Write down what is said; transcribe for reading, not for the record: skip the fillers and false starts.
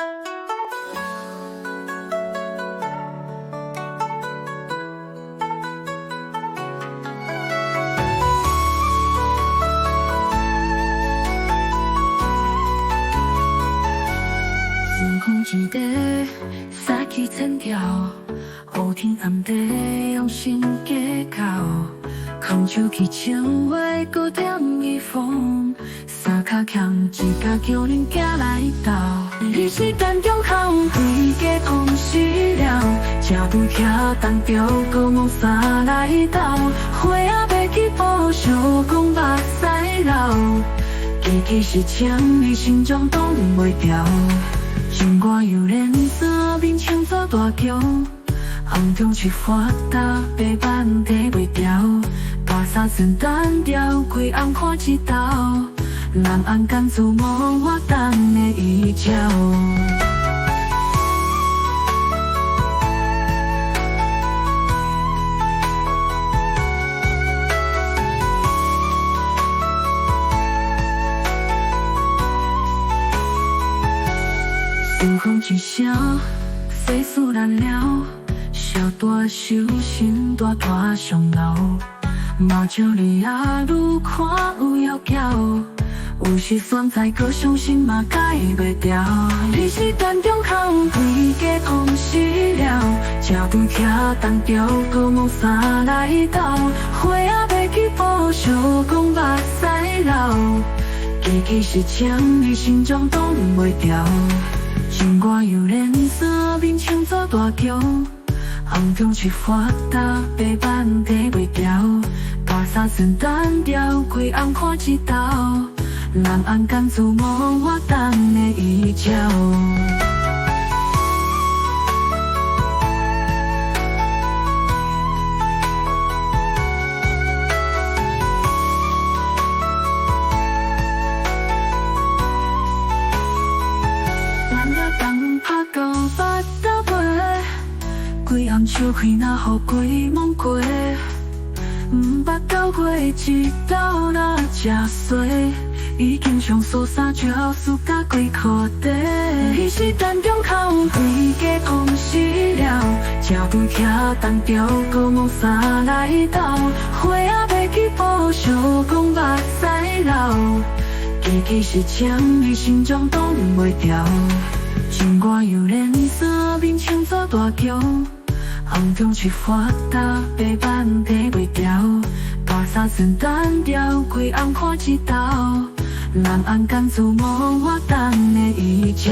天空之地，撒起千条，雨天暗地用心计较，空手去唱话，搁点伊风，三脚强一脚叫恁行来斗。你是单中空，规家空死了，才拄徛当着搁梦三来斗，花仔要去补相讲目屎流，其实枪你心中挡袂牢。情歌又连三面唱作大桥，红中去发达，白板提袂牢，大沙算单调，规暗看一道，南安甘自无我等的伊照。风一声，岁数难了，小大手心大大上老，嘛少你也愈看愈妖娇，有时选在搁伤心嘛改袂掉。你是单中空，规家空死了，才拄徛当着搁梦三来斗，花仔要去补相讲目屎流，其实枪你心中挡袂牢。情歌又连三面唱作大桥，红中去发达，白板提袂牢，大沙算单调，规暗看一道，南安甘自无我等的伊照。规暗笑开，若予鬼梦过，毋捌到过一道若食衰，已经上锁三招输甲几箍地。彼时单中空，规家空死了，才拄徛当着搁梦三来斗，花仔要去补相讲目屎流，其实枪你心中挡袂牢。情歌又连三面唱作大桥，红中去发达，白板提袂牢，大沙算单调，规暗看一道，南安甘自无我等的伊照。